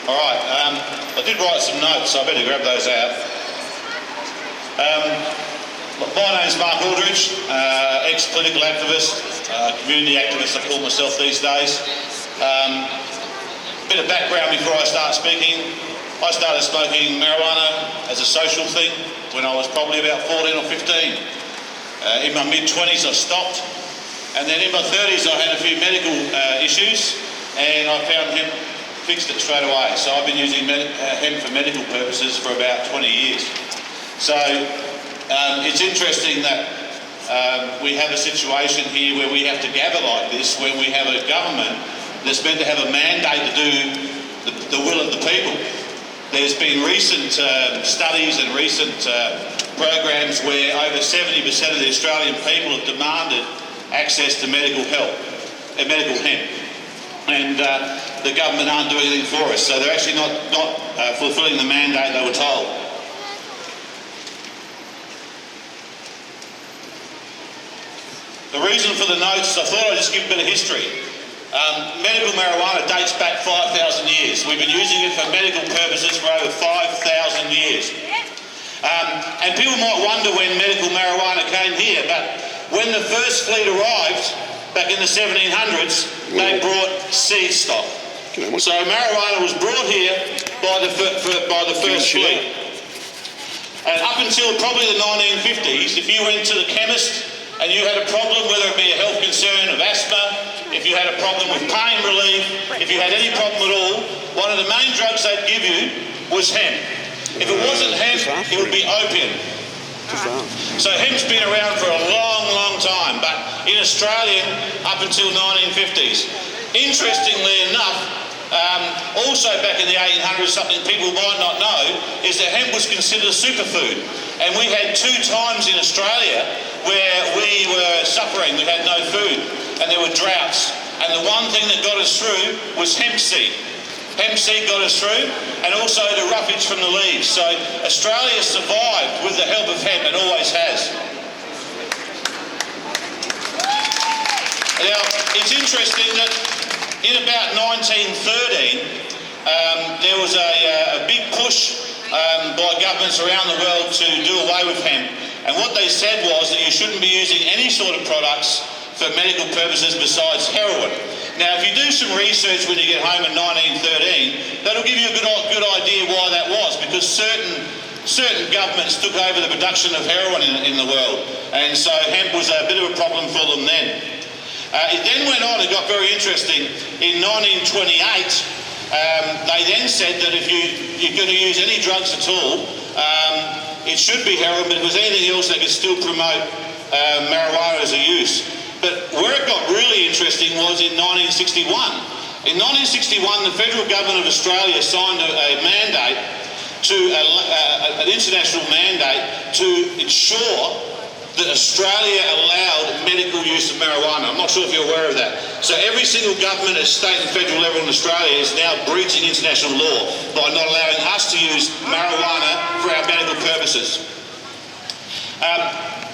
All right, I did write some notes, so I better grab those out. My name's Mark Aldridge, ex-political activist, community activist I call myself these days. Bit of background before I start speaking. I started smoking marijuana as a social thing when I was probably about 14 or 15. In my mid-20s I stopped, and then in my 30s I had a few medical issues, and I found hemp, fixed it straight away. So I've been using hemp for medical purposes for about 20 years. So it's interesting that we have a situation here where we have to gather like this when we have a government that's meant to have a mandate to do the will of the people. There's been recent studies and recent programs where over 70% of the Australian people have demanded access to medical help, medical hemp. And the government aren't doing anything for us, so they're actually not fulfilling the mandate they were told. The reason for the notes, I thought I'd just give a bit of history. Medical marijuana dates back 5,000 years. We've been using it for medical purposes for over 5,000 years. And people might wonder when medical marijuana came here, but when the first fleet arrived, back in the 1700s, they brought seed stock. So marijuana was brought here by the first fleet. And up until probably the 1950s, if you went to the chemist and you had a problem, whether it be a health concern of asthma, if you had a problem with pain relief, if you had any problem at all, one of the main drugs they'd give you was hemp. If it wasn't hemp, it would be opium. So hemp's been around for a long, long time, but in Australia up until 1950s. Interestingly enough, also back in the 1800s, something people might not know is that hemp was considered a superfood. And we had 2 times in Australia where we were suffering, we had no food, and there were droughts. And the one thing that got us through was hemp seed. Hemp seed got us through, and also the roughage from the leaves. So Australia survived with the help of hemp and always has. Now, it's interesting that in about 1913, there was a big push by governments around the world to do away with hemp. And what they said was that you shouldn't be using any sort of products for medical purposes besides heroin. Now, if you do some research when you get home in 1913, that'll give you a good idea why that was, because certain governments took over the production of heroin in the world, and so hemp was a bit of a problem for them then. It then went on, it got very interesting. In 1928, they then said that if you're going to use any drugs at all, it should be heroin, but if it was anything else, they could still promote marijuana as a use. But where it got really interesting was in 1961. In 1961, the federal government of Australia signed a mandate to an international mandate to ensure that Australia allowed medical use of marijuana. I'm not sure if you're aware of that. So every single government at state and federal level in Australia is now breaching international law by not allowing us to use marijuana for our medical purposes.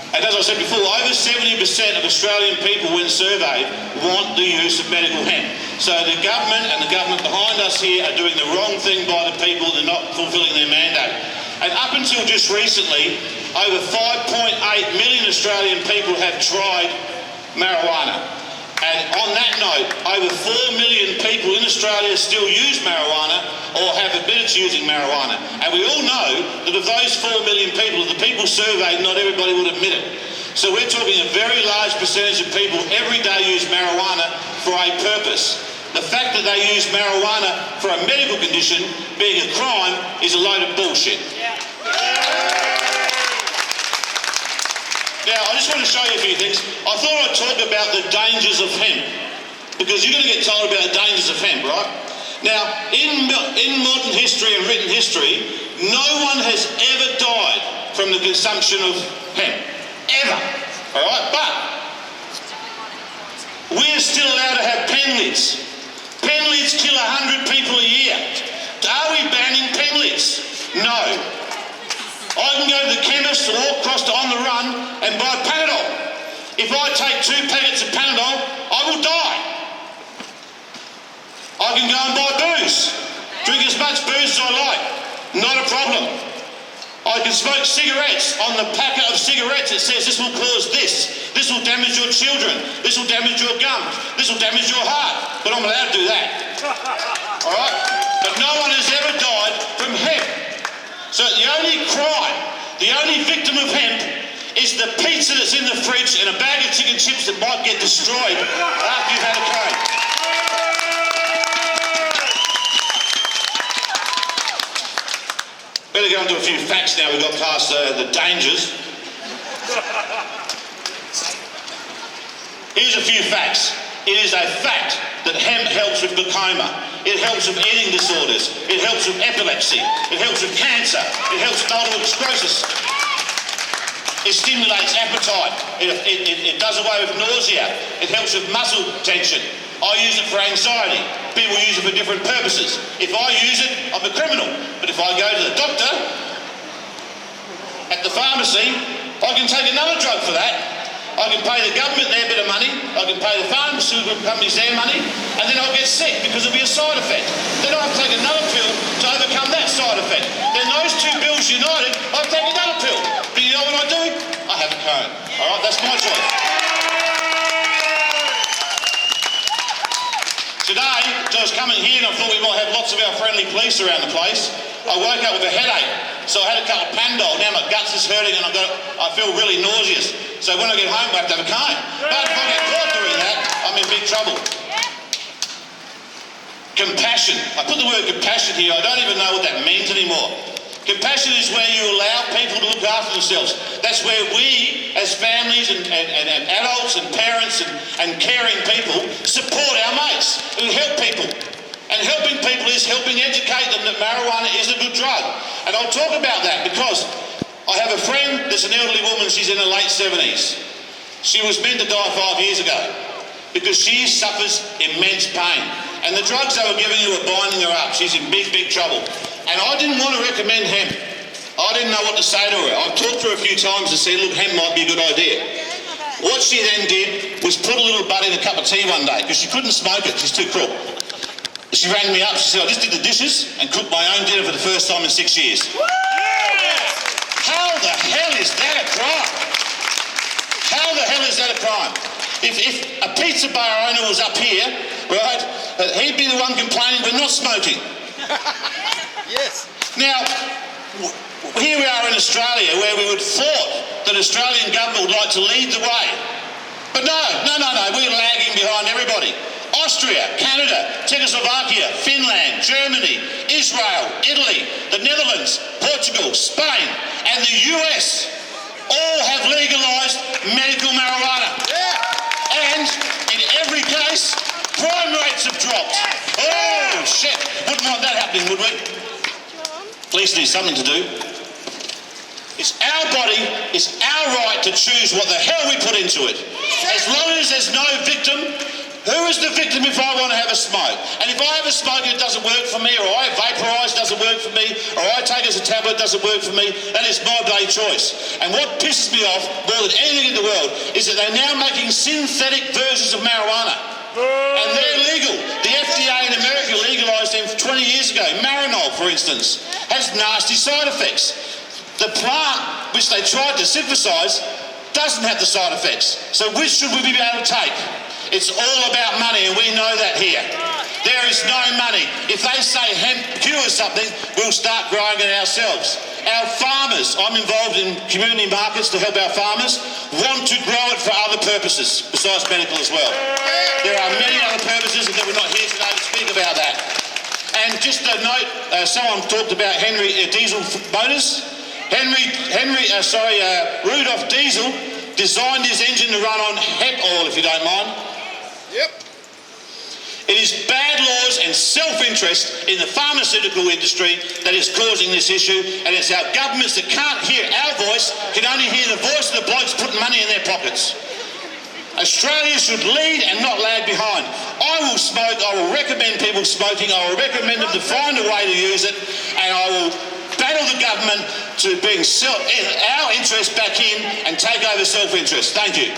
And as I said before, over 70% of Australian people, when surveyed, want the use of medical hemp. So the government and the government behind us here are doing the wrong thing by the people. They're not fulfilling their mandate. And up until just recently, over 5.8 million Australian people have tried marijuana. And on that note, over 4 million people in Australia still use marijuana or have admitted to using marijuana. And we all know that of those 4 million people, the people surveyed, not everybody would admit it. So we're talking a very large percentage of people every day use marijuana for a purpose. The fact that they use marijuana for a medical condition, being a crime, is a load of bullshit. Now, I just want to show you a few things. I thought I'd talk about the dangers of hemp, because you're going to get told about the dangers of hemp, right? Now, in modern history and written history, no one has ever died from the consumption of hemp. Ever. All right? But we're still allowed to have pen lids. Pen lids kill 100 people a year. Are we banning pen lids? No. I can go to the chemist or walk across to On the Run and buy Panadol. If I take 2 packets of Panadol, I will die. I can go booze I like, not a problem. I can smoke cigarettes. On the packet of cigarettes it says this will cause this will damage your children, this will damage your gums, this will damage your heart, but I'm allowed to do that. All right? But no one has ever died from hemp. So the only crime, the only victim of hemp is the pizza that's in the fridge and a bag of chicken chips that might get destroyed after you've had a cone. Better go into a few facts now we've got past the dangers. Here's a few facts. It is a fact that hemp helps with glaucoma. It helps with eating disorders. It helps with epilepsy. It helps with cancer. It helps with multiple sclerosis. It stimulates appetite. It does away with nausea. It helps with muscle tension. I use it for anxiety. People use it for different purposes. If I use it, I'm a criminal. But if I go to the doctor, at the pharmacy, I can take another drug for that. I can pay the government their bit of money, I can pay the pharmaceutical companies their money, and then I'll get sick because it'll be a side effect. Then I'll take another pill to overcome that side effect. Then those two bills united, I'll take another pill. But you know what I do? I have a cone. All right, that's my choice. Today, as I was coming here and I thought we might have lots of our friendly police around the place, I woke up with a headache. So I had a couple of Panadol. Now my guts is hurting and I feel really nauseous. So when I get home, I have to have a cone. But if I get caught doing that, I'm in big trouble. Compassion. I put the word compassion here. I don't even know what that means anymore. Compassion is where you allow people to look after themselves. That's where we, as families and adults and parents and caring people, support our mates who help people. And helping people is helping educate them that marijuana is a good drug. And I'll talk about that because I have a friend that's an elderly woman, she's in her late 70s. She was meant to die 5 years ago because she suffers immense pain. And the drugs they were giving her were binding her up. She's in big, big trouble. And I didn't want to recommend hemp. I didn't know what to say to her. I've talked to her a few times and said, look, hemp might be a good idea. What she then did was put a little bud in a cup of tea one day because she couldn't smoke it, she's too crook. She rang me up, she said, I just did the dishes and cooked my own dinner for the first time in 6 years. How the hell is that a crime? How the hell is that a crime? If a pizza bar owner was up here, right, he'd be the one complaining for not smoking. Yes. Now, here we are in Australia where we would have thought that Australian government would like to lead the way. But no, we're lagging behind everybody. Austria, Canada, Czechoslovakia, Finland, Germany, Israel, Italy, the Netherlands, Portugal, Spain, and the US all have legalised medical marijuana. Yeah. And in every case, crime rates have dropped. Oh, shit. Wouldn't want that happening, would we? Police need something to do. It's our body, it's our right to choose what the hell we put into it. As long as there's no victim, who is the victim if I want to have a smoke? And if I have a smoke and it doesn't work for me, or I vaporise, doesn't work for me, or I take it as a tablet, doesn't work for me, that is my bloody choice. And what pisses me off more than anything in the world is that they're now making synthetic versions of marijuana. And they're legal. The FDA in America legalised them 20 years ago. Marinol, for instance, has nasty side effects. The plant which they tried to synthesise doesn't have the side effects. So which should we be able to take? It's all about money, and we know that here. There is no money. If they say hemp cures something, we'll start growing it ourselves. Our farmers, I'm involved in community markets to help our farmers, want to grow it for other purposes, besides medical as well. There are many other purposes, and we're not here today to speak about that. And just a note, someone talked about Henry Diesel Motors. Rudolph Diesel designed his engine to run on hemp oil, if you don't mind. Yep. It is bad laws and self-interest in the pharmaceutical industry that is causing this issue, and it's our governments that can't hear our voice, can only hear the voice of the blokes putting money in their pockets. Australia should lead and not lag behind. I will smoke, I will recommend people smoking, I will recommend them to find a way to use it, and I will battle the government to bring our interest back in and take over self-interest. Thank you.